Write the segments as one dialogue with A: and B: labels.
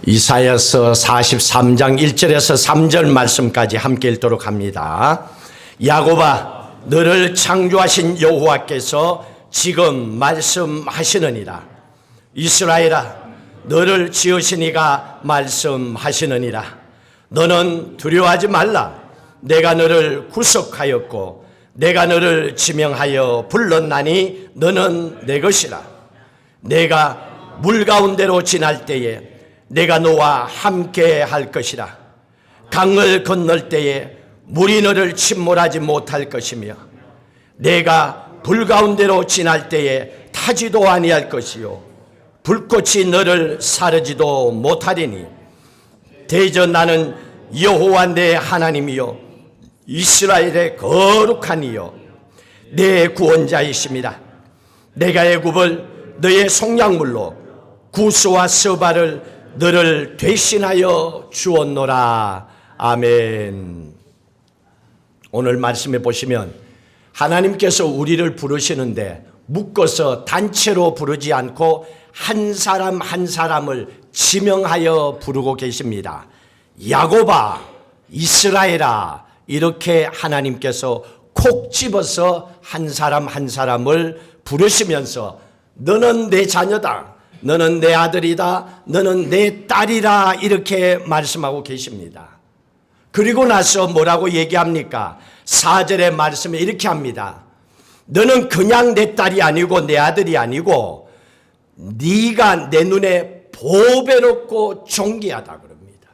A: 이사야서 43장 1절에서 3절 말씀까지 함께 읽도록 합니다. 야곱아, 너를 창조하신 여호와께서 지금 말씀하시느니라. 이스라엘아, 너를 지으신 이가 말씀하시느니라. 너는 두려워하지 말라. 내가 너를 구속하였고 내가 너를 지명하여 불렀나니 너는 내 것이라. 내가 물 가운데로 지날 때에 내가 너와 함께 할 것이라. 강을 건널 때에 물이 너를 침몰하지 못할 것이며 내가 불 가운데로 지날 때에 타지도 아니할 것이요 불꽃이 너를 사르지도 못하리니 대저 나는 여호와 내 하나님이요 이스라엘의 거룩한 이요 내 구원자이심이라. 내가 애굽을 너의 속량물로 구스와 스바를 너를 대신하여 주었노라. 아멘. 오늘 말씀해 보시면 하나님께서 우리를 부르시는데 묶어서 단체로 부르지 않고 한 사람 한 사람을 지명하여 부르고 계십니다. 야곱아, 이스라엘아, 이렇게 하나님께서 콕 집어서 한 사람 한 사람을 부르시면서 너는 내 자녀다, 너는 내 아들이다, 너는 내 딸이라 이렇게 말씀하고 계십니다. 그리고 나서 뭐라고 얘기합니까? 4절의 말씀에 이렇게 합니다. 너는 그냥 내 딸이 아니고 내 아들이 아니고 네가 내 눈에 보배롭고 존귀하다 그럽니다.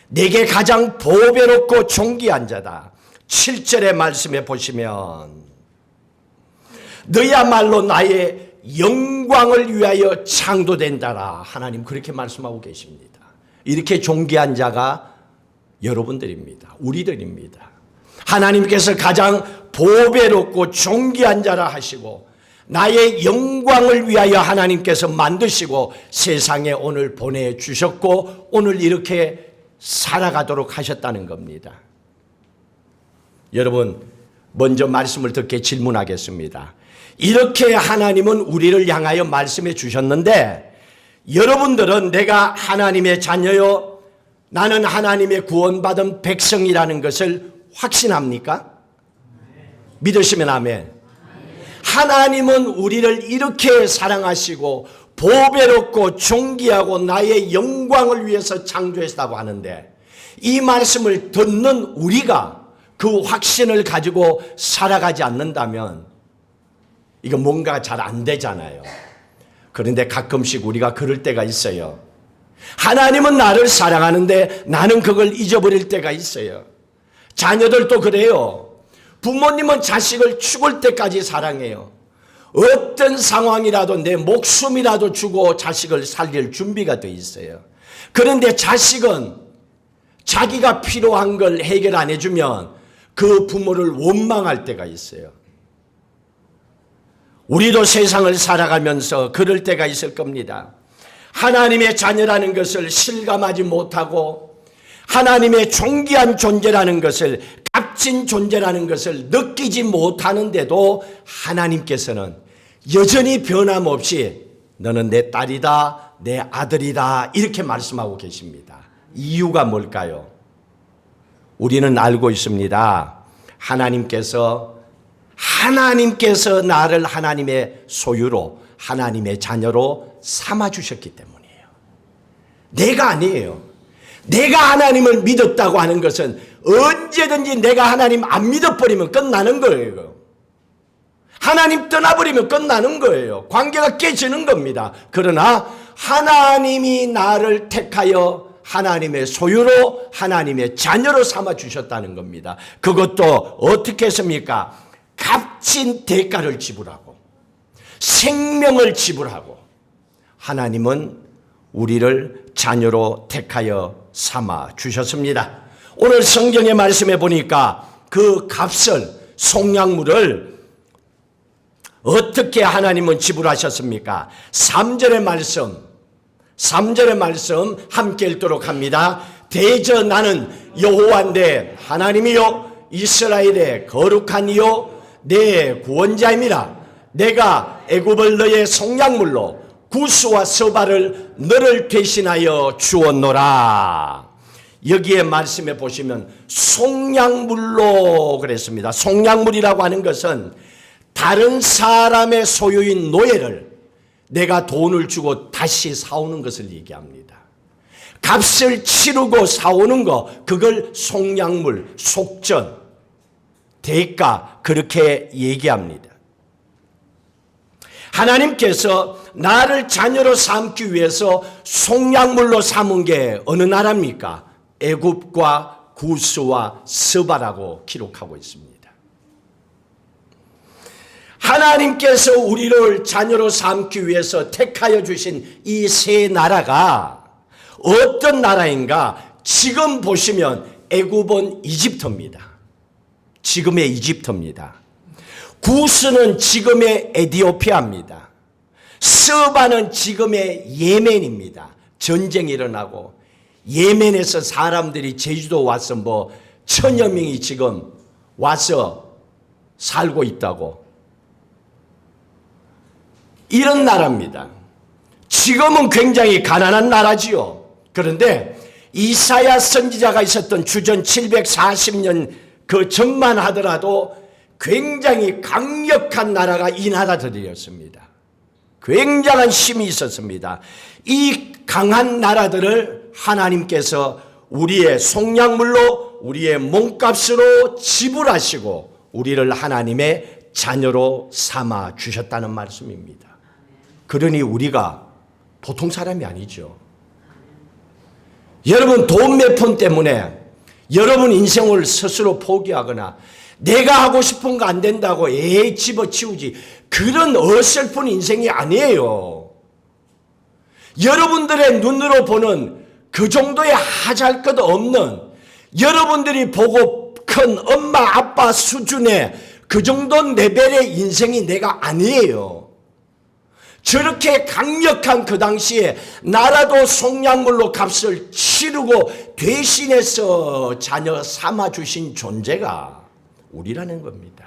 A: 내게 가장 보배롭고 존귀한 자다. 7절의 말씀에 보시면 너야말로 나의 영광을 위하여 창조된다라. 하나님 그렇게 말씀하고 계십니다. 이렇게 존귀한 자가 여러분들입니다. 우리들입니다. 하나님께서 가장 보배롭고 존귀한 자라 하시고 나의 영광을 위하여 하나님께서 만드시고 세상에 오늘 보내주셨고 오늘 이렇게 살아가도록 하셨다는 겁니다. 여러분, 먼저 말씀을 듣게 질문하겠습니다. 이렇게 하나님은 우리를 향하여 말씀해 주셨는데 여러분들은 내가 하나님의 자녀요, 나는 하나님의 구원받은 백성이라는 것을 확신합니까? 믿으시면 아멘. 하나님은 우리를 이렇게 사랑하시고 보배롭고 존귀하고 나의 영광을 위해서 창조했다고 하는데 이 말씀을 듣는 우리가 그 확신을 가지고 살아가지 않는다면 이거 뭔가 잘 안 되잖아요. 그런데 가끔씩 우리가 그럴 때가 있어요. 하나님은 나를 사랑하는데 나는 그걸 잊어버릴 때가 있어요. 자녀들도 그래요. 부모님은 자식을 죽을 때까지 사랑해요. 어떤 상황이라도 내 목숨이라도 주고 자식을 살릴 준비가 돼 있어요. 그런데 자식은 자기가 필요한 걸 해결 안 해주면 그 부모를 원망할 때가 있어요. 우리도 세상을 살아가면서 그럴 때가 있을 겁니다. 하나님의 자녀라는 것을 실감하지 못하고 하나님의 존귀한 존재라는 것을, 값진 존재라는 것을 느끼지 못하는데도 하나님께서는 여전히 변함없이 너는 내 딸이다, 내 아들이다 이렇게 말씀하고 계십니다. 이유가 뭘까요? 우리는 알고 있습니다. 하나님께서 나를 하나님의 소유로, 하나님의 자녀로 삼아주셨기 때문이에요. 내가 아니에요. 내가 하나님을 믿었다고 하는 것은 언제든지 내가 하나님 안 믿어버리면 끝나는 거예요. 하나님 떠나버리면 끝나는 거예요. 관계가 깨지는 겁니다. 그러나 하나님이 나를 택하여 하나님의 소유로, 하나님의 자녀로 삼아주셨다는 겁니다. 그것도 어떻게 했습니까? 값진 대가를 지불하고 생명을 지불하고 하나님은 우리를 자녀로 택하여 삼아 주셨습니다. 오늘 성경의 말씀에 보니까 그 값을, 속량물을 어떻게 하나님은 지불하셨습니까? 3절의 말씀 함께 읽도록 합니다. 대저 나는 여호와 내 하나님이요 이스라엘의 거룩한 이요 내 구원자임이라. 내가 애굽을 너의 속량물로 구스와 서바를 너를 대신하여 주었노라. 여기에 말씀해 보시면 속량물로 그랬습니다. 속량물이라고 하는 것은 다른 사람의 소유인 노예를 내가 돈을 주고 다시 사오는 것을 얘기합니다. 값을 치르고 사오는 거, 그걸 속량물, 속전, 대가, 그렇게 얘기합니다. 하나님께서 나를 자녀로 삼기 위해서 속량물로 삼은 게 어느 나라입니까? 애굽과 구스와 스바라고 기록하고 있습니다. 하나님께서 우리를 자녀로 삼기 위해서 택하여 주신 이 세 나라가 어떤 나라인가? 지금 보시면 애굽은 이집트입니다. 지금의 이집트입니다. 구스는 지금의 에티오피아입니다. 스바는 지금의 예멘입니다. 전쟁이 일어나고 예멘에서 사람들이 제주도 와서 1000여 명이 지금 와서 살고 있다고. 이런 나라입니다. 지금은 굉장히 가난한 나라지요. 그런데 이사야 선지자가 있었던 주전 740년 그 전만 하더라도 굉장히 강력한 나라가 이 나라들이었습니다. 굉장한 힘이 있었습니다. 이 강한 나라들을 하나님께서 우리의 속량물로 우리의 몸값으로 지불하시고 우리를 하나님의 자녀로 삼아 주셨다는 말씀입니다. 그러니 우리가 보통 사람이 아니죠. 여러분 돈 몇 푼 때문에 여러분 인생을 스스로 포기하거나 내가 하고 싶은 거 안 된다고 집어치우지, 그런 어설픈 인생이 아니에요. 여러분들의 눈으로 보는 그 정도의 하잘 것 없는, 여러분들이 보고 큰 엄마 아빠 수준의 그 정도 레벨의 인생이 내가 아니에요. 저렇게 강력한 그 당시에 나라도 속량물로 값을 치르고 대신해서 자녀 삼아주신 존재가 우리라는 겁니다.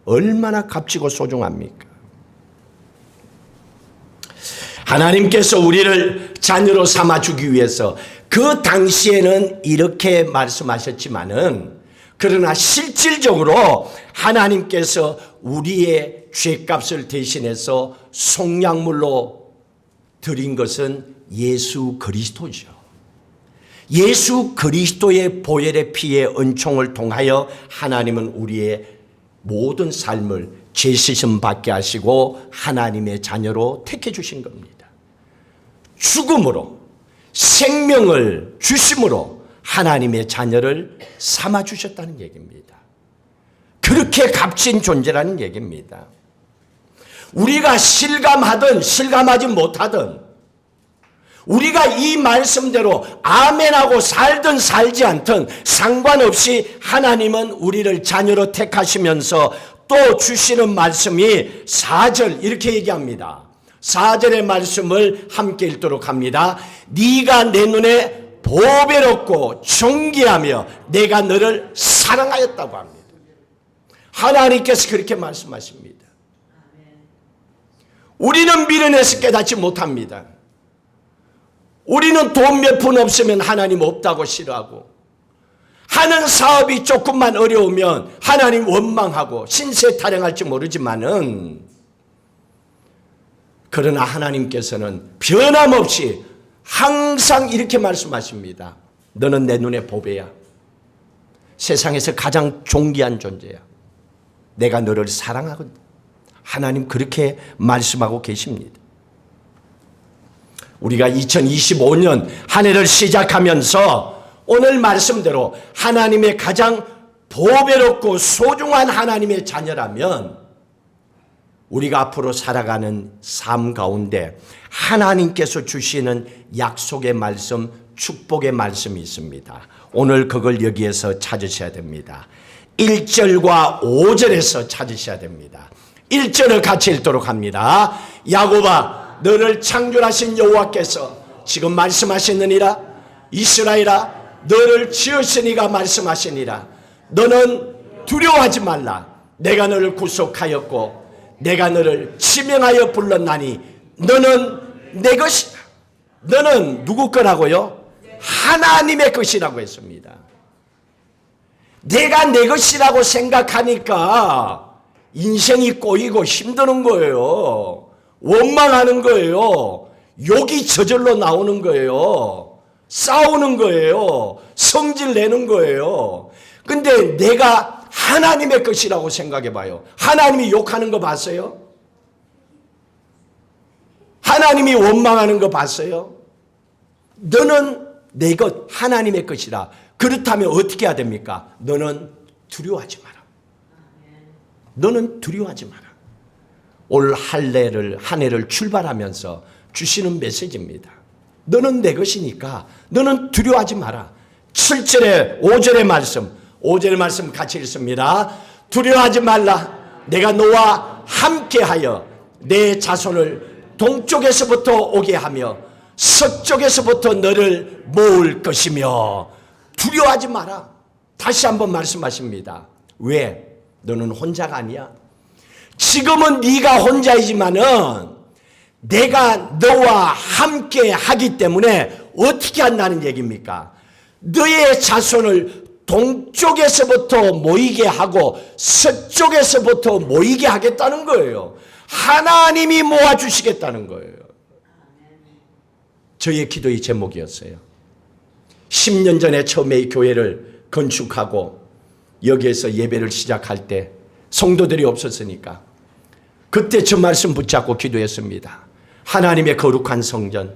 A: 얼마나 값지고 소중합니까? 하나님께서 우리를 자녀로 삼아주기 위해서 그 당시에는 이렇게 말씀하셨지만은, 그러나 실질적으로 하나님께서 우리의 죄값을 대신해서 속량물로 드린 것은 예수 그리스도죠. 예수 그리스도의 보혈의 피의 은총을 통하여 하나님은 우리의 모든 삶을 죄 씻음 받게 하시고 하나님의 자녀로 택해 주신 겁니다. 죽음으로 생명을 주심으로 하나님의 자녀를 삼아 주셨다는 얘기입니다. 그렇게 값진 존재라는 얘기입니다. 우리가 실감하든 실감하지 못하든 우리가 이 말씀대로 아멘하고 살든 살지 않든 상관없이 하나님은 우리를 자녀로 택하시면서 또 주시는 말씀이 4절 이렇게 얘기합니다. 4절의 말씀을 함께 읽도록 합니다. 네가 내 눈에 보배롭고 존귀하며 내가 너를 사랑하였다고 합니다. 하나님께서 그렇게 말씀하십니다. 우리는 미련해서 깨닫지 못합니다. 우리는 돈 몇 푼 없으면 하나님 없다고 싫어하고, 하는 사업이 조금만 어려우면 하나님 원망하고 신세 타령할지 모르지만은, 그러나 하나님께서는 변함없이 항상 이렇게 말씀하십니다. 너는 내 눈에 보배야. 세상에서 가장 존귀한 존재야. 내가 너를 사랑하거든. 하나님 그렇게 말씀하고 계십니다. 우리가 2025년 한 해를 시작하면서 오늘 말씀대로 하나님의 가장 보배롭고 소중한 하나님의 자녀라면 우리가 앞으로 살아가는 삶 가운데 하나님께서 주시는 약속의 말씀, 축복의 말씀이 있습니다. 오늘 그걸 여기에서 찾으셔야 됩니다. 1절과 5절에서 찾으셔야 됩니다. 1절을 같이 읽도록 합니다. 야곱아, 너를 창조하신 여호와께서 지금 말씀하시느니라. 이스라엘아, 너를 지으시니가 말씀하시니라. 너는 두려워하지 말라. 내가 너를 구속하였고 내가 너를 지명하여 불렀나니 너는 내 것이다. 너는 누구 거라고요? 하나님의 것이라고 했습니다. 내가 내 것이라고 생각하니까 인생이 꼬이고 힘드는 거예요. 원망하는 거예요. 욕이 저절로 나오는 거예요. 싸우는 거예요. 성질 내는 거예요. 근데 내가 하나님의 것이라고 생각해 봐요. 하나님이 욕하는 거 봤어요? 하나님이 원망하는 거 봤어요? 너는 내 것, 하나님의 것이라. 그렇다면 어떻게 해야 됩니까? 너는 두려워하지 마라. 너는 두려워하지 마라. 올 한 해를 출발하면서 주시는 메시지입니다. 너는 내 것이니까 너는 두려워하지 마라. 7절에 5절의 말씀, 5절의 말씀 같이 읽습니다. 두려워하지 말라. 내가 너와 함께하여 내 자손을 동쪽에서부터 오게 하며 서쪽에서부터 너를 모을 것이며 두려워하지 마라. 다시 한번 말씀하십니다. 왜? 너는 혼자가 아니야. 지금은 네가 혼자이지만은 내가 너와 함께 하기 때문에 어떻게 한다는 얘기입니까? 너의 자손을 동쪽에서부터 모이게 하고 서쪽에서부터 모이게 하겠다는 거예요. 하나님이 모아주시겠다는 거예요. 저의 기도의 제목이었어요. 10년 전에 처음에 이 교회를 건축하고 여기에서 예배를 시작할 때 성도들이 없었으니까 그때 저 말씀 붙잡고 기도했습니다. 하나님의 거룩한 성전,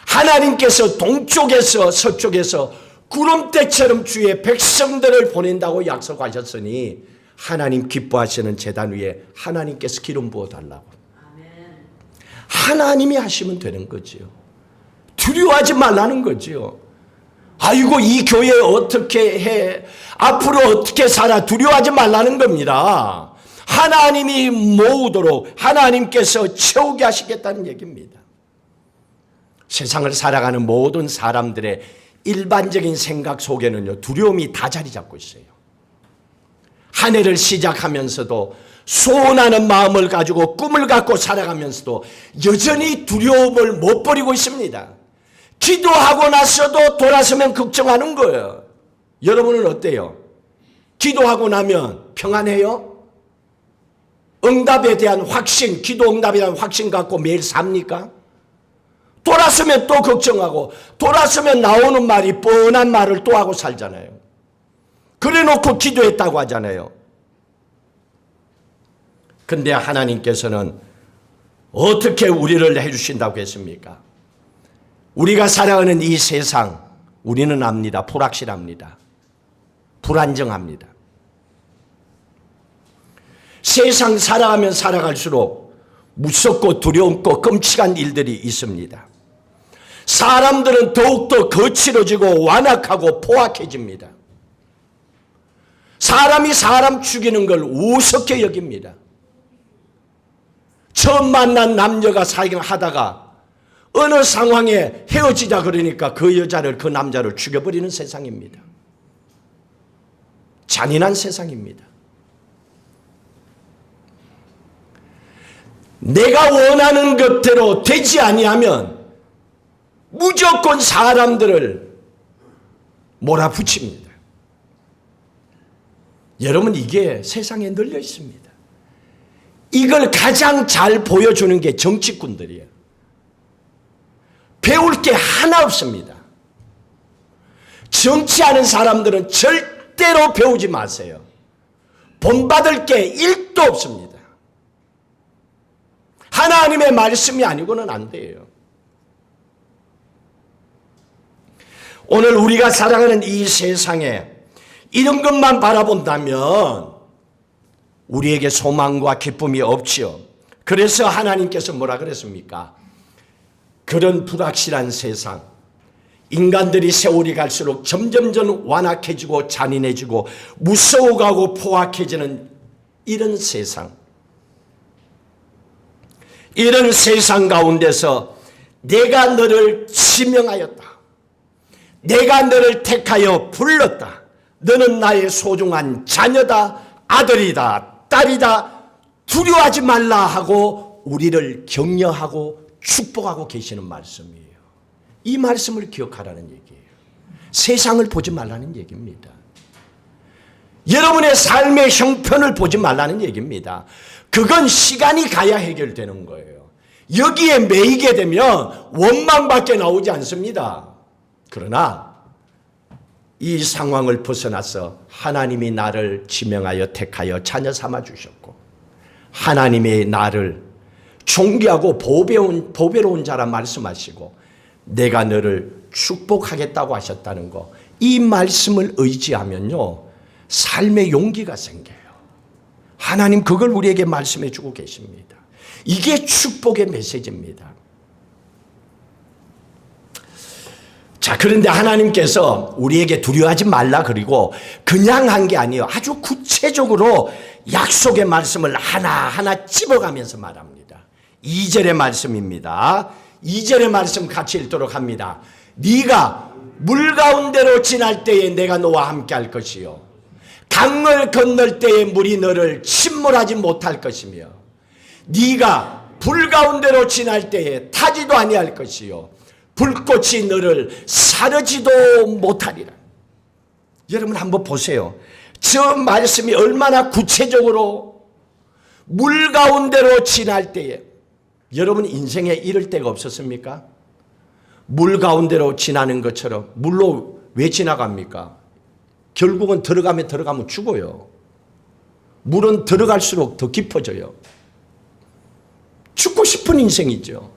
A: 하나님께서 동쪽에서 서쪽에서 구름대처럼 주의 백성들을 보낸다고 약속하셨으니 하나님 기뻐하시는 제단 위에 하나님께서 기름 부어달라고. 하나님이 하시면 되는 거지요. 두려워하지 말라는 거지요. 아이고 이 교회 어떻게 해, 앞으로 어떻게 살아, 두려워하지 말라는 겁니다. 하나님이 모으도록 하나님께서 채우게 하시겠다는 얘기입니다. 세상을 살아가는 모든 사람들의 일반적인 생각 속에는요, 두려움이 다 자리 잡고 있어요. 한 해를 시작하면서도 소원하는 마음을 가지고 꿈을 갖고 살아가면서도 여전히 두려움을 못 버리고 있습니다. 기도하고 나서도 돌아서면 걱정하는 거예요. 여러분은 어때요? 기도하고 나면 평안해요? 응답에 대한 확신, 기도 응답에 대한 확신 갖고 매일 삽니까? 돌아서면 또 걱정하고 돌아서면 나오는 말이 뻔한 말을 또 하고 살잖아요. 그래 놓고 기도했다고 하잖아요. 근데 하나님께서는 어떻게 우리를 해주신다고 했습니까? 우리가 살아가는 이 세상 우리는 압니다. 불확실합니다. 불안정합니다. 세상 살아가면 살아갈수록 무섭고 두려움고 끔찍한 일들이 있습니다. 사람들은 더욱더 거칠어지고 완악하고 포악해집니다. 사람이 사람 죽이는 걸 우습게 여깁니다. 처음 만난 남녀가 사귀하다가 어느 상황에 헤어지자 그러니까 그 여자를, 그 남자를 죽여버리는 세상입니다. 잔인한 세상입니다. 내가 원하는 것대로 되지 아니하면 무조건 사람들을 몰아붙입니다. 여러분, 이게 세상에 널려 있습니다. 이걸 가장 잘 보여주는 게 정치꾼들이에요. 배울 게 하나 없습니다. 정치하는 사람들은 절대로 배우지 마세요. 본받을 게 1도 없습니다. 하나님의 말씀이 아니고는 안 돼요. 오늘 우리가 살아가는 이 세상에 이런 것만 바라본다면 우리에게 소망과 기쁨이 없지요. 그래서 하나님께서 뭐라 그랬습니까? 그런 불확실한 세상, 인간들이 세월이 갈수록 점점점 완악해지고 잔인해지고 무서워가고 포악해지는 이런 세상, 이런 세상 가운데서 내가 너를 지명하였다. 내가 너를 택하여 불렀다. 너는 나의 소중한 자녀다, 아들이다, 딸이다. 두려워하지 말라 하고 우리를 격려하고 축복하고 계시는 말씀이에요. 이 말씀을 기억하라는 얘기예요. 세상을 보지 말라는 얘기입니다. 여러분의 삶의 형편을 보지 말라는 얘기입니다. 그건 시간이 가야 해결되는 거예요. 여기에 매이게 되면 원망밖에 나오지 않습니다. 그러나 이 상황을 벗어나서 하나님이 나를 지명하여 택하여 자녀 삼아 주셨고 하나님의 나를 존귀하고 보배로운 자라 말씀하시고 내가 너를 축복하겠다고 하셨다는 거, 이 말씀을 의지하면요 삶의 용기가 생겨요. 하나님 그걸 우리에게 말씀해 주고 계십니다. 이게 축복의 메시지입니다. 자, 그런데 하나님께서 우리에게 두려워하지 말라 그리고 그냥 한 게 아니에요. 아주 구체적으로 약속의 말씀을 하나하나 찝어가면서 말합니다. 2절의 말씀입니다. 2절의 말씀 같이 읽도록 합니다. 네가 물 가운데로 지날 때에 내가 너와 함께 할 것이요 강을 건널 때에 물이 너를 침몰하지 못할 것이며 네가 불 가운데로 지날 때에 타지도 아니할 것이요 불꽃이 너를 사르지도 못하리라. 여러분 한번 보세요. 저 말씀이 얼마나 구체적으로 물 가운데로 지날 때에, 여러분 인생에 이럴 때가 없었습니까? 물 가운데로 지나는 것처럼. 물로 왜 지나갑니까? 결국은 들어가면 죽어요. 물은 들어갈수록 더 깊어져요. 죽고 싶은 인생이죠.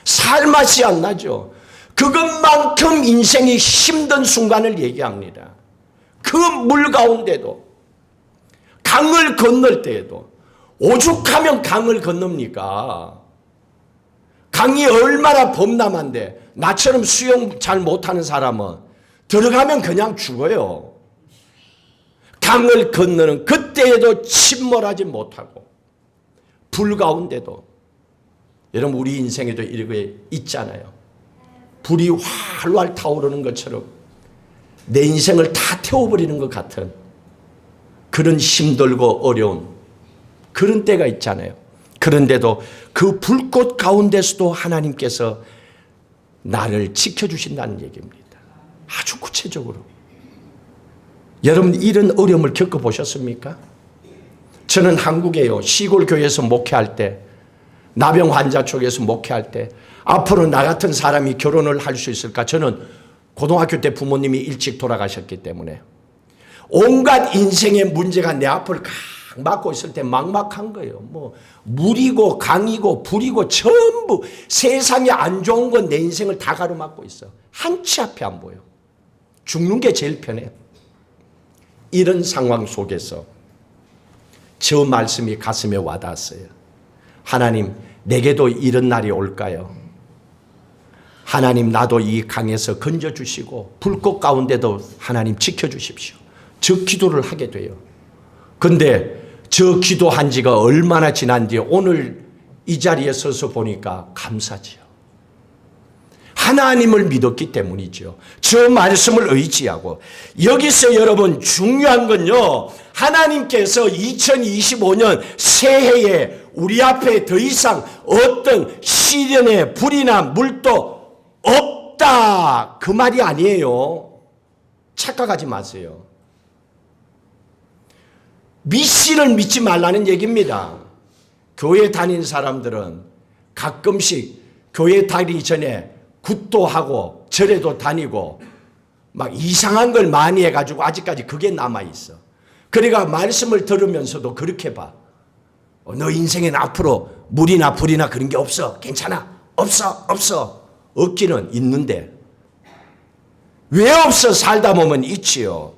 A: 살맛이 안 나죠. 그것만큼 인생이 힘든 순간을 얘기합니다. 그 물 가운데도, 강을 건널 때에도, 오죽하면 강을 건넙니까? 강이 얼마나 범람한데 나처럼 수영 잘 못하는 사람은 들어가면 그냥 죽어요. 강을 건너는 그때에도 침몰하지 못하고 불 가운데도, 여러분 우리 인생에도 이렇게 있잖아요. 불이 활활 타오르는 것처럼 내 인생을 다 태워버리는 것 같은 그런 힘들고 어려운 그런 때가 있잖아요. 그런데도 그 불꽃 가운데서도 하나님께서 나를 지켜주신다는 얘기입니다. 아주 구체적으로. 여러분 이런 어려움을 겪어보셨습니까? 저는 한국에요. 시골 교회에서 목회할 때, 나병 환자 쪽에서 목회할 때 앞으로 나 같은 사람이 결혼을 할 수 있을까? 저는 고등학교 때 부모님이 일찍 돌아가셨기 때문에 온갖 인생의 문제가 내 앞을 각 막고 있을 때 막막한 거예요. 뭐 물이고 강이고 불이고 전부 세상에 안 좋은 건 내 인생을 다 가로막고 있어. 한치 앞에 안 보여. 죽는 게 제일 편해. 이런 상황 속에서 저 말씀이 가슴에 와닿았어요. 하나님, 내게도 이런 날이 올까요? 하나님, 나도 이 강에서 건져주시고 불꽃 가운데도 하나님 지켜주십시오. 저 기도를 하게 돼요. 근데 저 기도한 지가 얼마나 지난 뒤에 오늘 이 자리에 서서 보니까 감사지요. 하나님을 믿었기 때문이죠. 저 말씀을 의지하고. 여기서 여러분 중요한 건요, 하나님께서 2025년 새해에 우리 앞에 더 이상 어떤 시련의 불이나 물도 없다, 그 말이 아니에요. 착각하지 마세요. 미씨를 믿지 말라는 얘기입니다. 교회 다니는 사람들은 가끔씩 교회 다니기 전에 굿도 하고 절에도 다니고 막 이상한 걸 많이 해가지고 아직까지 그게 남아있어. 그러니까 말씀을 들으면서도 그렇게 봐. 너 인생엔 앞으로 물이나 불이나 그런 게 없어. 괜찮아. 없어. 없기는 있는데 왜 없어? 살다 보면 있지요.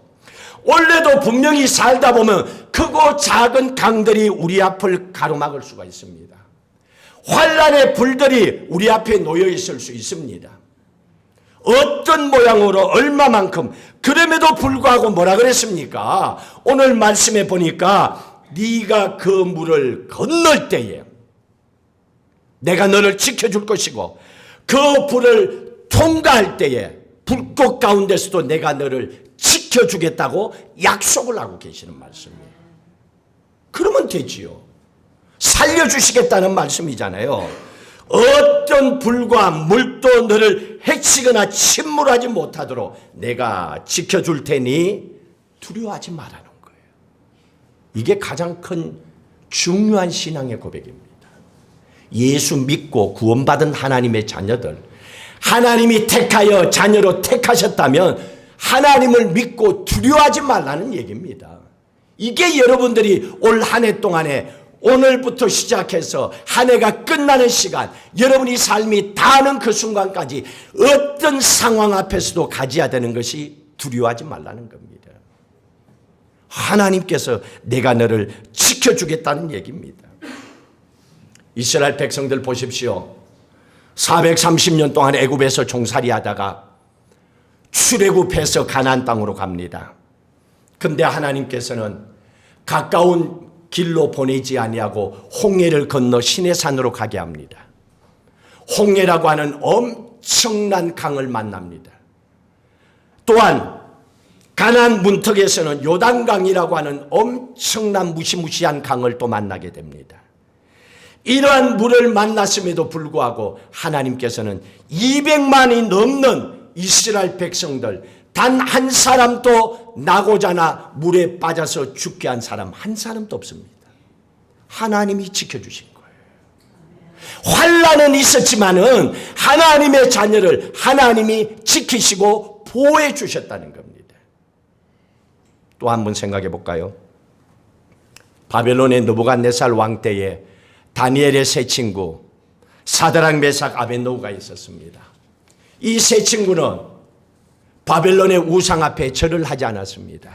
A: 원래도 분명히 살다 보면 크고 작은 강들이 우리 앞을 가로막을 수가 있습니다. 환란의 불들이 우리 앞에 놓여 있을 수 있습니다. 어떤 모양으로 얼마만큼. 그럼에도 불구하고 뭐라 그랬습니까? 오늘 말씀해 보니까 네가 그 물을 건널 때에 내가 너를 지켜줄 것이고 그 불을 통과할 때에 불꽃 가운데서도 내가 너를 지켜주겠다고 약속을 하고 계시는 말씀이에요. 그러면 되지요. 살려주시겠다는 말씀이잖아요. 어떤 불과 물도 너를 해치거나 침몰하지 못하도록 내가 지켜줄 테니 두려워하지 말라는 거예요. 이게 가장 큰 중요한 신앙의 고백입니다. 예수 믿고 구원받은 하나님의 자녀들, 하나님이 택하여 자녀로 택하셨다면 하나님을 믿고 두려워하지 말라는 얘기입니다. 이게 여러분들이 올 한 해 동안에 오늘부터 시작해서 한 해가 끝나는 시간, 여러분이 삶이 다하는 그 순간까지 어떤 상황 앞에서도 가져야 되는 것이 두려워하지 말라는 겁니다. 하나님께서 내가 너를 지켜주겠다는 얘기입니다. 이스라엘 백성들 보십시오. 430년 동안 애굽에서 종살이 하다가 출애굽해서 가나안 땅으로 갑니다. 근데 하나님께서는 가까운 길로 보내지 아니하고 홍해를 건너 시내산으로 가게 합니다. 홍해라고 하는 엄청난 강을 만납니다. 또한 가나안 문턱에서는 요단강이라고 하는 엄청난 무시무시한 강을 또 만나게 됩니다. 이러한 물을 만났음에도 불구하고 하나님께서는 200만이 넘는 이스라엘 백성들 단 한 사람도 나고자나 물에 빠져서 죽게 한 사람 한 사람도 없습니다. 하나님이 지켜주신 거예요. 환난은 있었지만은 하나님의 자녀를 하나님이 지키시고 보호해 주셨다는 겁니다. 또 한 번 생각해 볼까요? 바벨론의 느부갓네살 왕 때에 다니엘의 세 친구 사드락 메삭 아벳노고가 있었습니다. 이 세 친구는 바벨론의 우상 앞에 절을 하지 않았습니다.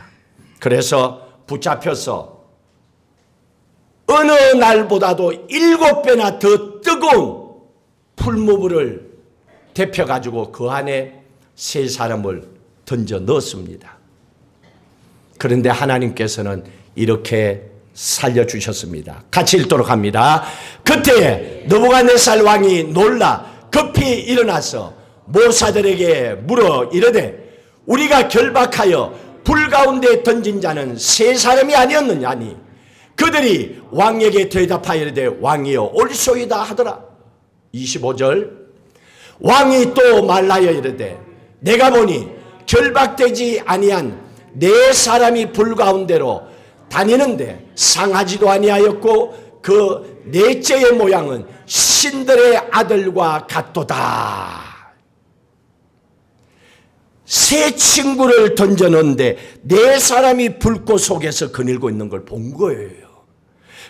A: 그래서 붙잡혀서 어느 날보다도 7배나 더 뜨거운 풀무불을 데펴가지고 그 안에 세 사람을 던져 넣었습니다. 그런데 하나님께서는 이렇게 살려주셨습니다. 같이 읽도록 합니다. 그때에 느부갓네살 왕이 놀라 급히 일어나서 모사들에게 물어 이르되 우리가 결박하여 불 가운데 던진 자는 세 사람이 아니었느냐니 그들이 왕에게 대답하여 이르되 왕이여 옳소이다 하더라. 25절 왕이 또 말하여 이르되 내가 보니 결박되지 아니한 네 사람이 불 가운데로 다니는데 상하지도 아니하였고 그 넷째의 모양은 신들의 아들과 같도다. 세 친구를 던져놓는데 네 사람이 불꽃 속에서 거닐고 있는 걸 본 거예요.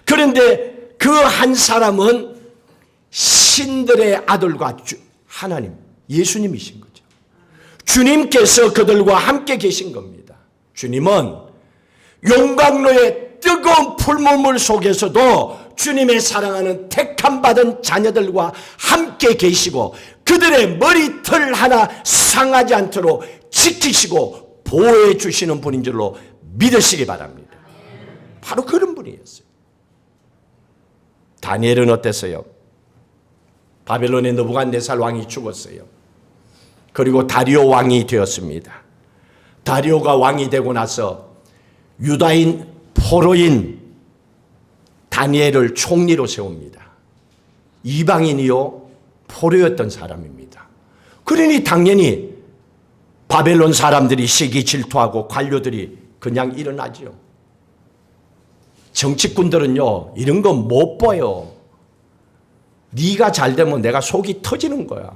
A: 그런데 그 한 사람은 신들의 아들과 하나님, 예수님이신 거죠. 주님께서 그들과 함께 계신 겁니다. 주님은 용광로의 뜨거운 풀무물 속에서도 주님의 사랑하는 택함 받은 자녀들과 함께 계시고 그들의 머리털 하나 상하지 않도록 지키시고 보호해 주시는 분인 줄로 믿으시기 바랍니다. 바로 그런 분이었어요. 다니엘은 어땠어요? 바벨론의 느부갓네살 왕이 죽었어요. 그리고 다리오 왕이 되었습니다. 다리오가 왕이 되고 나서 유다인 포로인 다니엘을 총리로 세웁니다. 이방인이요 포로였던 사람입니다. 그러니 당연히 바벨론 사람들이 시기 질투하고 관료들이 그냥 일어나죠. 정치꾼들은요 이런 거 못 봐요. 네가 잘 되면 내가 속이 터지는 거야.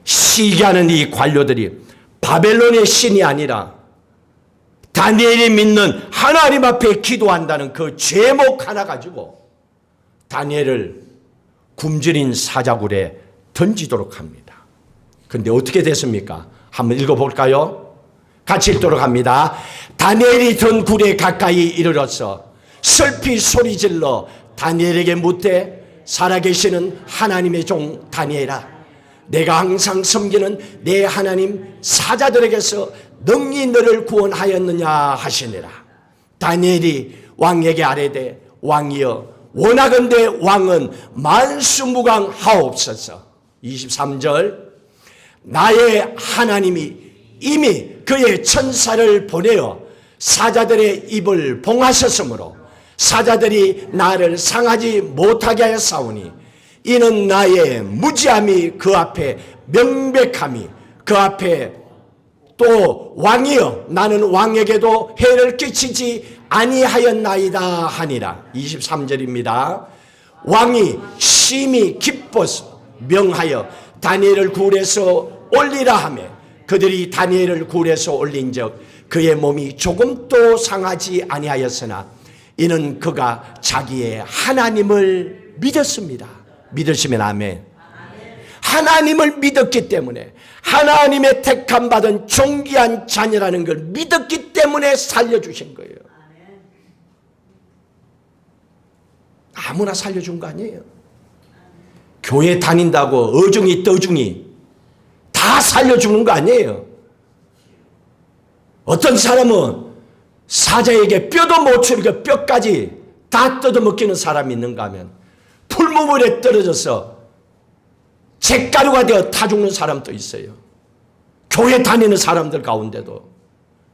A: 시기하는 이 관료들이 바벨론의 신이 아니라 다니엘이 믿는 하나님 앞에 기도한다는 그 제목 하나 가지고 다니엘을 굶주린 사자굴에 던지도록 합니다. 그런데 어떻게 됐습니까? 한번 읽어볼까요? 같이 읽도록 합니다. 다니엘이 든 굴에 가까이 이르러서 슬피 소리질러 다니엘에게 묻되 살아계시는 하나님의 종 다니엘아 내가 항상 섬기는 내 하나님 사자들에게서 능히 너를 구원하였느냐 하시니라. 다니엘이 왕에게 아뢰되 왕이여 원하건대 왕은 만수무강하옵소서. 23절 나의 하나님이 이미 그의 천사를 보내어 사자들의 입을 봉하셨으므로 사자들이 나를 상하지 못하게 하였사오니 이는 나의 무지함이 그 앞에 명백함이 그 앞에 또 왕이여 나는 왕에게도 해를 끼치지 아니하였나이다 하니라. 23절입니다. 왕이 심히 기뻐서 명하여 다니엘을 굴에서 올리라 하며 그들이 다니엘을 굴에서 올린즉 그의 몸이 조금도 상하지 아니하였으나 이는 그가 자기의 하나님을 믿었습니다. 믿으시면 아멘. 하나님을 믿었기 때문에 하나님의 택함 받은 존귀한 자녀라는 걸 믿었기 때문에 살려주신 거예요. 아무나 살려준 거 아니에요. 교회 다닌다고 어중이 떠중이 다 살려주는 거 아니에요. 어떤 사람은 사자에게 뼈도 못 추리고 뼈까지 다 뜯어먹히는 사람이 있는가 하면 풀무불에 떨어져서 잿가루가 되어 타 죽는 사람도 있어요. 교회 다니는 사람들 가운데도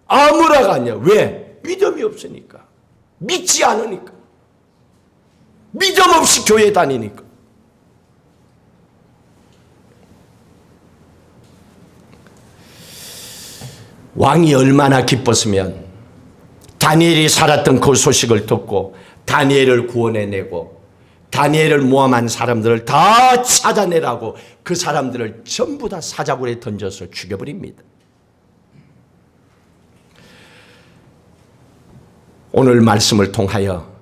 A: 아무라가 아니야. 왜? 믿음이 없으니까. 믿지 않으니까. 믿음 없이 교회 다니니까. 왕이 얼마나 기뻤으면 다니엘이 살았던 그 소식을 듣고 다니엘을 구원해내고 다니엘을 모함한 사람들을 다 찾아내라고 그 사람들을 전부 다 사자굴에 던져서 죽여버립니다. 오늘 말씀을 통하여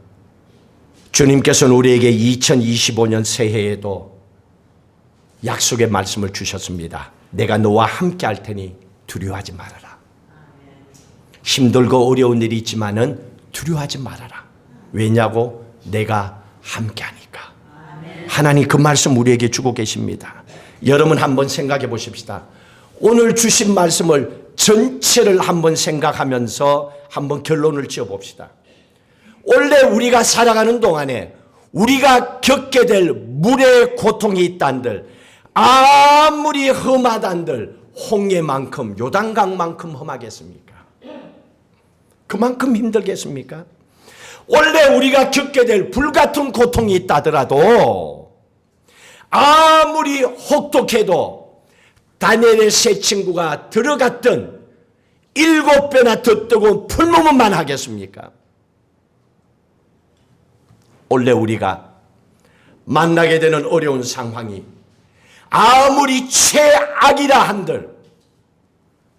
A: 주님께서는 우리에게 2025년 새해에도 약속의 말씀을 주셨습니다. 내가 너와 함께 할 테니 두려워하지 말아라. 힘들고 어려운 일이 있지만은 두려워하지 말아라. 왜냐고? 내가 함께하니까. 하나님 그 말씀 우리에게 주고 계십니다. 여러분 한번 생각해 보십시다. 오늘 주신 말씀을 전체를 한번 생각하면서 한번 결론을 지어 봅시다. 원래 우리가 살아가는 동안에 우리가 겪게 될 물의 고통이 있단들, 아무리 험하단들 홍해만큼 요단강만큼 험하겠습니까? 그만큼 힘들겠습니까? 원래 우리가 겪게 될 불같은 고통이 있다더라도 아무리 혹독해도 다니엘의 세 친구가 들어갔던 7배나 더 뜨거운 풀무문만 하겠습니까? 원래 우리가 만나게 되는 어려운 상황이 아무리 최악이라 한들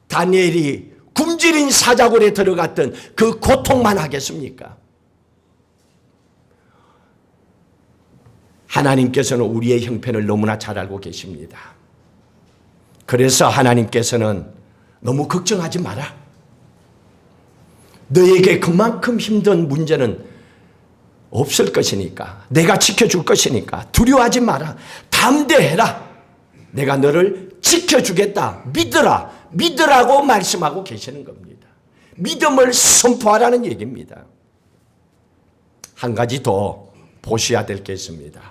A: 다니엘이 굶주린 사자굴에 들어갔던 그 고통만 하겠습니까? 하나님께서는 우리의 형편을 너무나 잘 알고 계십니다. 그래서 하나님께서는 너무 걱정하지 마라. 너에게 그만큼 힘든 문제는 없을 것이니까, 내가 지켜줄 것이니까 두려워하지 마라. 담대해라. 내가 너를 지켜주겠다. 믿으라. 믿으라고 말씀하고 계시는 겁니다. 믿음을 선포하라는 얘기입니다. 한 가지 더 보셔야 될 게 있습니다.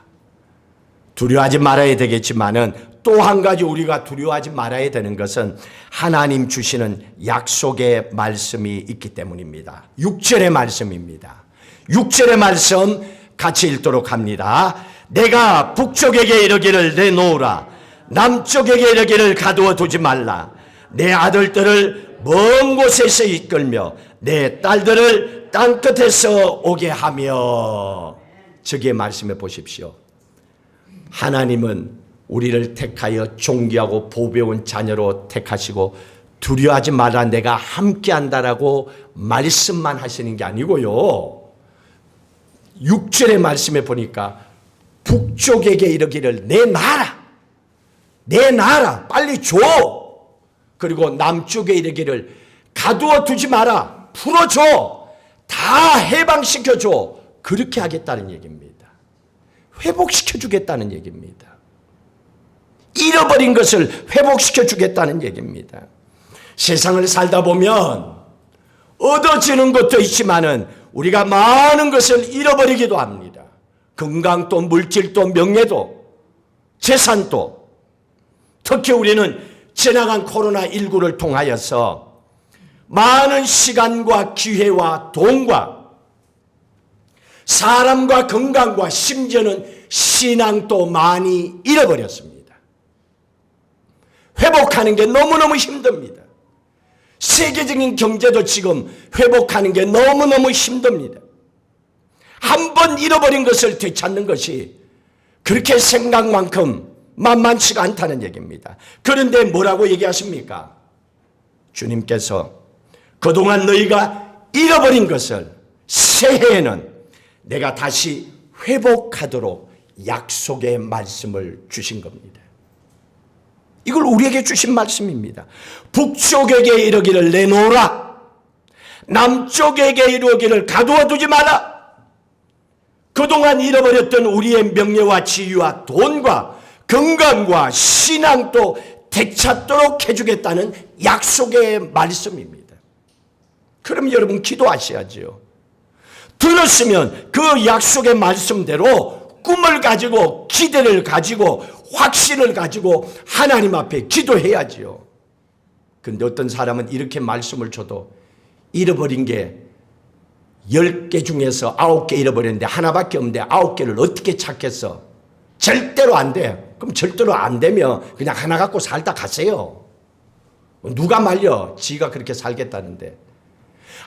A: 두려워하지 말아야 되겠지만은 또 한 가지 우리가 두려워하지 말아야 되는 것은 하나님 주시는 약속의 말씀이 있기 때문입니다. 6절의 말씀입니다. 6절의 말씀 같이 읽도록 합니다. 내가 북쪽에게 이르기를 내놓으라. 남쪽에게 이르기를 가두어 두지 말라. 내 아들들을 먼 곳에서 이끌며 내 딸들을 땅끝에서 오게 하며. 저기에 말씀해 보십시오. 하나님은 우리를 택하여 존귀하고 보배로운 자녀로 택하시고 두려워하지 말라 내가 함께한다라고 말씀만 하시는 게 아니고요. 6절의 말씀에 보니까 북쪽에게 이르기를 내놔라. 내놔라. 빨리 줘. 그리고 남쪽에 이르기를 가두어 두지 마라. 풀어줘. 다 해방시켜줘. 그렇게 하겠다는 얘기입니다. 회복시켜 주겠다는 얘기입니다. 잃어버린 것을 회복시켜 주겠다는 얘기입니다. 세상을 살다 보면 얻어지는 것도 있지만은 우리가 많은 것을 잃어버리기도 합니다. 건강도, 물질도, 명예도, 재산도. 특히 우리는 지나간 코로나19를 통하여서 많은 시간과 기회와 돈과 사람과 건강과 심지어는 신앙도 많이 잃어버렸습니다. 회복하는 게 너무너무 힘듭니다. 세계적인 경제도 지금 회복하는 게 너무너무 힘듭니다. 한 번 잃어버린 것을 되찾는 것이 그렇게 생각만큼 만만치가 않다는 얘기입니다. 그런데 뭐라고 얘기하십니까? 주님께서 그동안 너희가 잃어버린 것을 새해에는 내가 다시 회복하도록 약속의 말씀을 주신 겁니다. 이걸 우리에게 주신 말씀입니다. 북쪽에게 이르기를 내놓으라. 남쪽에게 이르기를 가두어 두지 마라. 그동안 잃어버렸던 우리의 명예와 지위와 돈과 건강과 신앙도 되찾도록 해주겠다는 약속의 말씀입니다. 그럼 여러분 기도하셔야죠. 들었으면 그 약속의 말씀대로 꿈을 가지고 기대를 가지고 확신을 가지고 하나님 앞에 기도해야지요. 그런데 어떤 사람은 이렇게 말씀을 줘도 잃어버린 게 10개 중에서 9개 잃어버렸는데 하나밖에 없는데 9개를 어떻게 찾겠어? 절대로 안 돼. 그럼 절대로 안 되면 그냥 하나 갖고 살다 가세요. 누가 말려? 지가 그렇게 살겠다는데.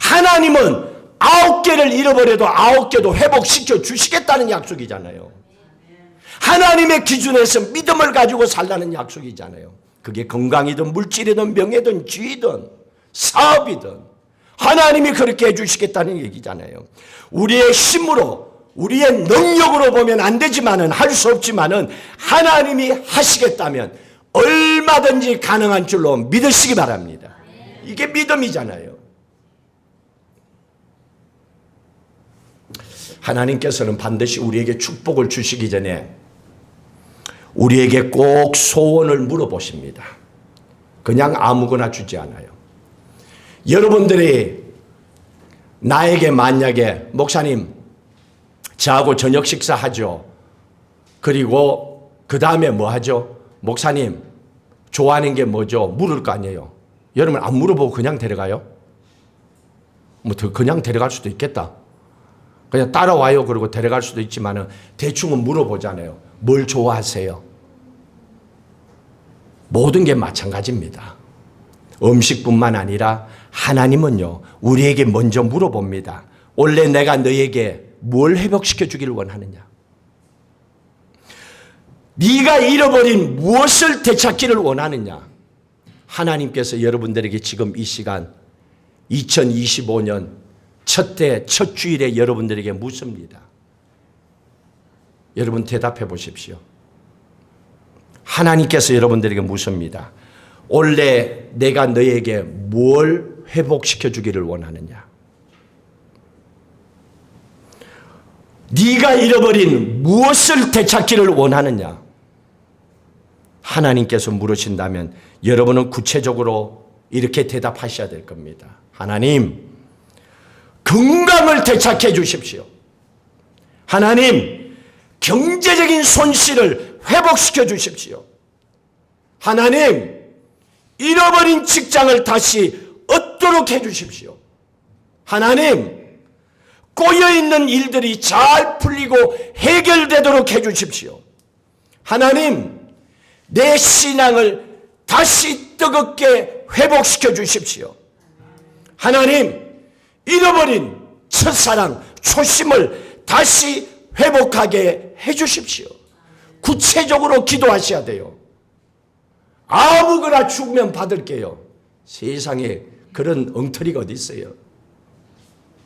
A: 하나님은 9개를 잃어버려도 9개도 회복시켜 주시겠다는 약속이잖아요. 하나님의 기준에서 믿음을 가지고 살라는 약속이잖아요. 그게 건강이든 물질이든 명예든 지위든 사업이든 하나님이 그렇게 해주시겠다는 얘기잖아요. 우리의 힘으로 우리의 능력으로 보면 안 되지만은 할 수 없지만은 하나님이 하시겠다면 얼마든지 가능한 줄로 믿으시기 바랍니다. 이게 믿음이잖아요. 하나님께서는 반드시 우리에게 축복을 주시기 전에 우리에게 꼭 소원을 물어보십니다. 그냥 아무거나 주지 않아요. 여러분들이 나에게 만약에 목사님 저하고 저녁 식사하죠. 그리고 그 다음에 뭐 하죠? 목사님 좋아하는 게 뭐죠? 물을 거 아니에요. 여러분 안 물어보고 그냥 데려가요? 뭐 그냥 데려갈 수도 있겠다. 그냥 따라와요. 그러고 데려갈 수도 있지만은 대충은 물어보잖아요. 뭘 좋아하세요? 모든 게 마찬가지입니다. 음식뿐만 아니라 하나님은요 우리에게 먼저 물어봅니다. 원래 내가 너에게 뭘 회복시켜 주기를 원하느냐? 네가 잃어버린 무엇을 되찾기를 원하느냐? 하나님께서 여러분들에게 지금 이 시간 2025년 첫 주일에 여러분들에게 묻습니다. 여러분 대답해 보십시오. 하나님께서 여러분들에게 묻습니다. 원래 내가 너에게 뭘 회복시켜 주기를 원하느냐? 네가 잃어버린 무엇을 되찾기를 원하느냐? 하나님께서 물으신다면 여러분은 구체적으로 이렇게 대답하셔야 될 겁니다. 하나님, 건강을 되찾게 주십시오. 하나님, 경제적인 손실을 회복시켜 주십시오. 하나님, 잃어버린 직장을 다시 얻도록 해 주십시오. 하나님, 꼬여있는 일들이 잘 풀리고 해결되도록 해 주십시오. 하나님, 내 신앙을 다시 뜨겁게 회복시켜 주십시오. 하나님, 잃어버린 첫사랑, 초심을 다시 회복하게 해 주십시오. 구체적으로 기도하셔야 돼요. 아무거나 죽으면 받을게요. 세상에 그런 엉터리가 어디 있어요?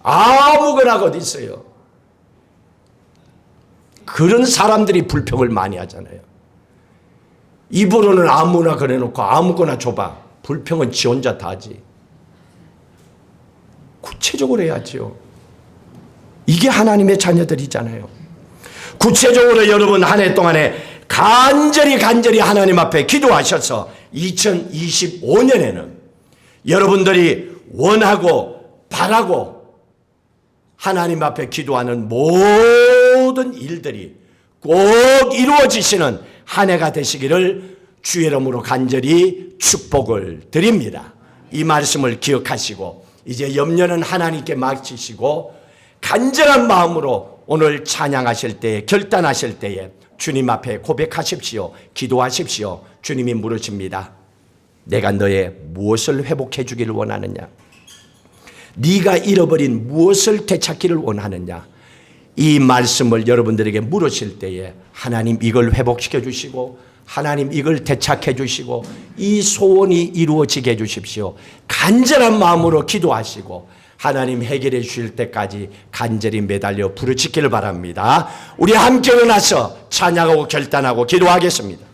A: 아무거나가 어디 있어요? 그런 사람들이 불평을 많이 하잖아요. 입으로는 아무나 그래놓고 아무거나 줘봐. 불평은 지 혼자 다 하지. 구체적으로 해야죠. 이게 하나님의 자녀들이잖아요. 구체적으로 여러분 한 해 동안에 간절히 하나님 앞에 기도하셔서 2025년에는 여러분들이 원하고 바라고 하나님 앞에 기도하는 모든 일들이 꼭 이루어지시는 한 해가 되시기를 주의 이름으로 간절히 축복을 드립니다. 이 말씀을 기억하시고 이제 염려는 하나님께 맡기시고 간절한 마음으로 오늘 찬양하실 때에, 결단하실 때에 주님 앞에 고백하십시오. 기도하십시오. 주님이 물으십니다. 내가 너의 무엇을 회복해 주기를 원하느냐? 네가 잃어버린 무엇을 되찾기를 원하느냐? 이 말씀을 여러분들에게 물으실 때에 하나님 이걸 회복시켜 주시고, 하나님 이걸 되찾게 주시고, 이 소원이 이루어지게 해주십시오. 간절한 마음으로 기도하시고 하나님 해결해 주실 때까지 간절히 매달려 부르짖기를 바랍니다. 우리 함께 일어나서 찬양하고 결단하고 기도하겠습니다.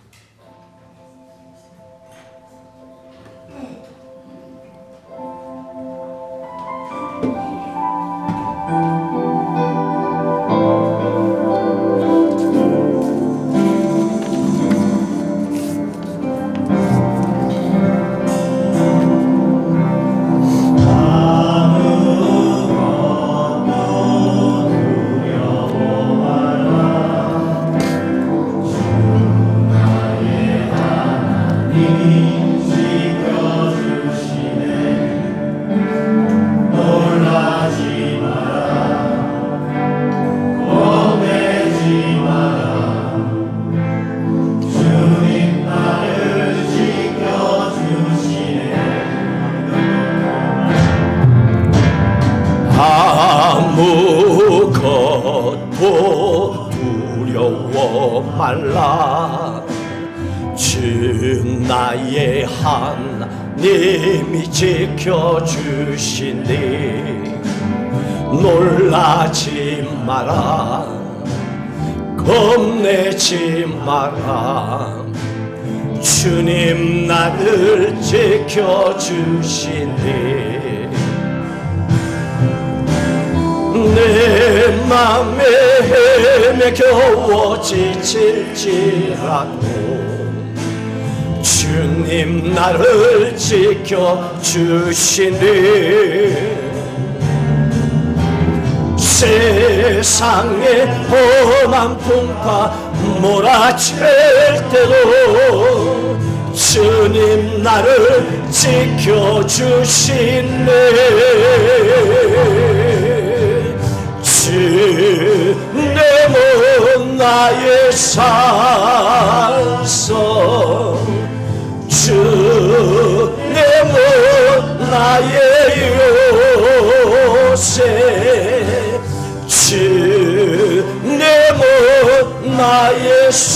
A: 아무것도 두려워 말라. 주 나의 하나님이 지켜주시니 놀라지 마라, 겁내지 마라. 주님 나를 지켜주시니 내 맘에 헤매겨워 지칠지라도 주님 나를 지켜주시니 세상의 험한 풍파 몰아칠 때도 주님 나를 지켜주시네. 주 내 몸 나의 산성, 주 내 몸 나의 요새, 주 내 몸 나의 소망,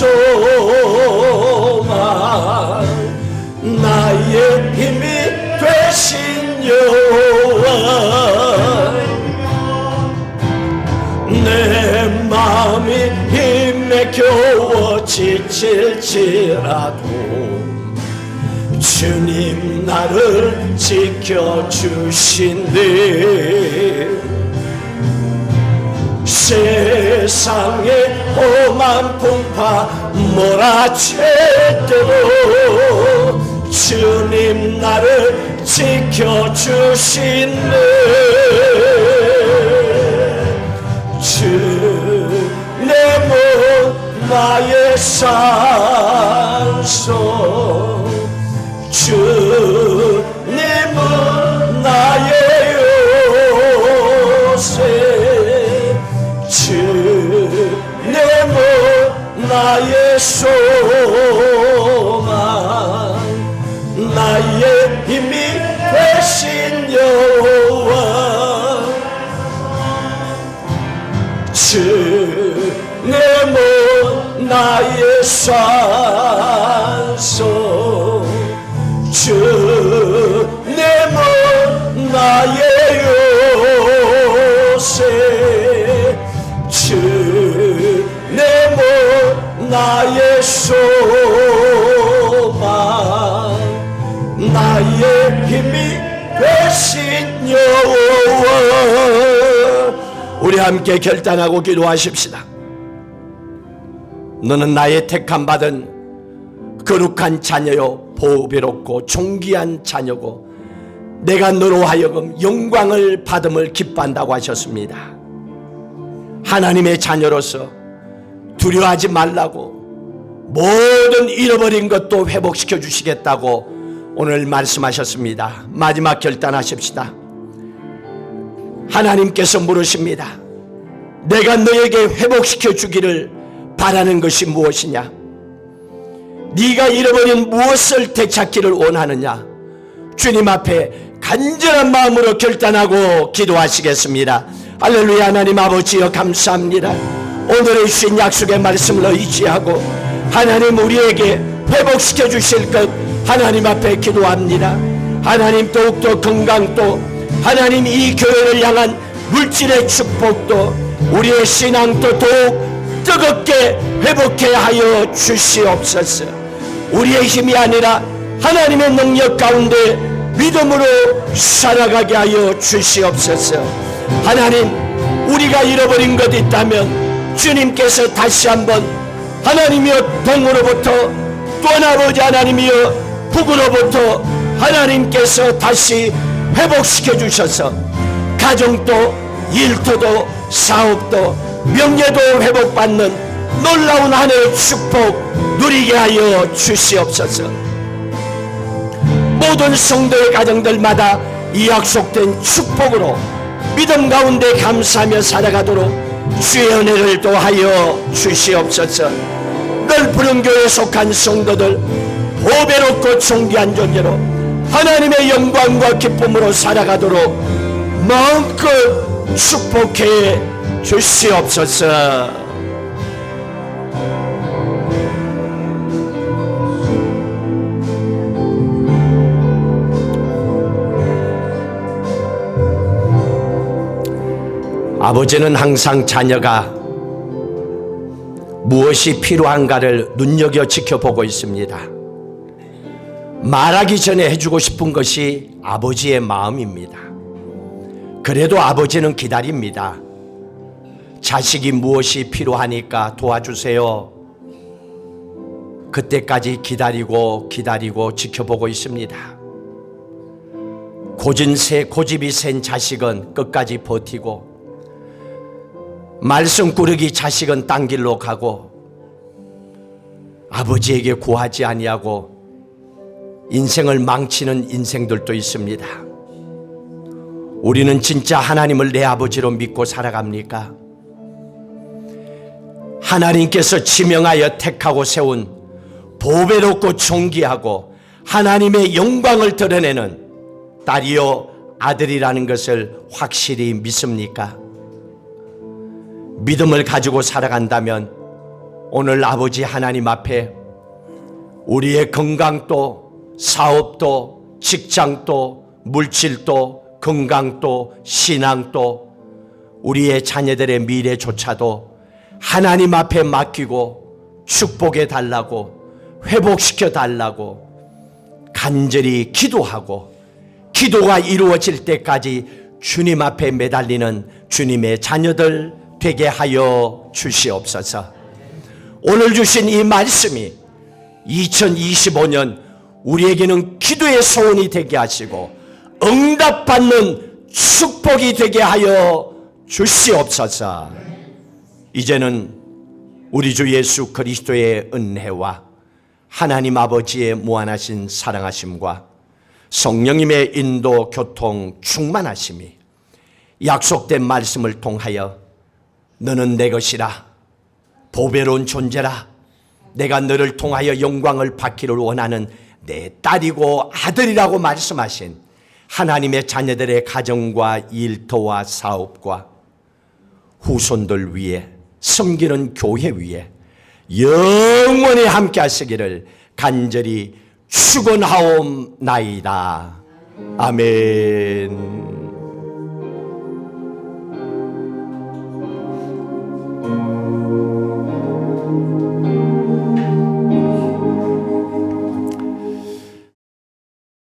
A: 나의 힘이 되신 여호와. 내 마음이 힘에 겨워 지칠지라도 주님 나를 지켜주시네. 세상의 험한 풍파 몰아칠 때도 주님 나를 지켜주시네. 주 내 몸 나의 산성, 주 내 몸 나의 요새, 주 내 몸 나의 소망, 나의 힘이 되신 여호와. 주 내 몸 나의 산성, 주 내 몸 나의 요새, 주 내 몸 나의 소망, 나의 힘이 되신 여호와. 우리 함께 결단하고 기도하십시다. 너는 나의 택함 받은 거룩한 자녀요, 보배롭고 존귀한 자녀고 내가 너로 하여금 영광을 받음을 기뻐한다고 하셨습니다. 하나님의 자녀로서 두려워하지 말라고, 모든 잃어버린 것도 회복시켜 주시겠다고 오늘 말씀하셨습니다. 마지막 결단하십시다. 하나님께서 물으십니다. 내가 너에게 회복시켜 주기를 바라는 것이 무엇이냐? 네가 잃어버린 무엇을 되찾기를 원하느냐? 주님 앞에 간절한 마음으로 결단하고 기도하시겠습니다. 할렐루야. 하나님 아버지여 감사합니다. 오늘의 주신 약속의 말씀을 의지하고 하나님 우리에게 회복시켜 주실 것 하나님 앞에 기도합니다. 하나님 더욱더 건강도 하나님 이 교회를 향한 물질의 축복도 우리의 신앙도 더욱 뜨겁게 회복해 하여 주시옵소서. 우리의 힘이 아니라 하나님의 능력 가운데 믿음으로 살아가게 하여 주시옵소서. 하나님 우리가 잃어버린 것 있다면 주님께서 다시 한번 하나님이여 동으로부터 또 아버지 하나님이여 북으로부터 하나님께서 다시 회복시켜 주셔서 가정도 일터도 사업도 명예도 회복받는 놀라운 한 해의 축복 누리게 하여 주시옵소서. 모든 성도의 가정들마다 이 약속된 축복으로 믿음 가운데 감사하며 살아가도록 주의 은혜를 더하여 주시옵소서. 늘 푸른 교회에 속한 성도들 보배롭고 존귀한 존재로 하나님의 영광과 기쁨으로 살아가도록 마음껏 축복해 주시옵소서. 아버지는 항상 자녀가 무엇이 필요한가를 눈여겨 지켜보고 있습니다. 말하기 전에 해주고 싶은 것이 아버지의 마음입니다. 그래도 아버지는 기다립니다. 자식이 무엇이 필요하니까 도와주세요. 그때까지 기다리고 지켜보고 있습니다. 고집이 센 자식은 끝까지 버티고 말썽꾸러기 자식은 딴 길로 가고 아버지에게 구하지 아니하고 인생을 망치는 인생들도 있습니다. 우리는 진짜 하나님을 내 아버지로 믿고 살아갑니까? 하나님께서 지명하여 택하고 세운 보배롭고 존귀하고 하나님의 영광을 드러내는 딸이요 아들이라는 것을 확실히 믿습니까? 믿음을 가지고 살아간다면 오늘 아버지 하나님 앞에 우리의 건강도 사업도 직장도 물질도 건강도 신앙도 우리의 자녀들의 미래조차도 하나님 앞에 맡기고 축복해 달라고 회복시켜 달라고 간절히 기도하고 기도가 이루어질 때까지 주님 앞에 매달리는 주님의 자녀들 되게 하여 주시옵소서. 오늘 주신 이 말씀이 2025년 우리에게는 기도의 소원이 되게 하시고 응답받는 축복이 되게 하여 주시옵소서. 이제는 우리 주 예수 그리스도의 은혜와 하나님 아버지의 무한하신 사랑하심과 성령님의 인도 교통 충만하심이 약속된 말씀을 통하여 너는 내 것이라 보배로운 존재라 내가 너를 통하여 영광을 받기를 원하는 내 딸이고 아들이라고 말씀하신 하나님의 자녀들의 가정과 일터와 사업과 후손들 위에 섬기는 교회 위에 영원히 함께 하시기를 간절히 축원하옵나이다. 아멘.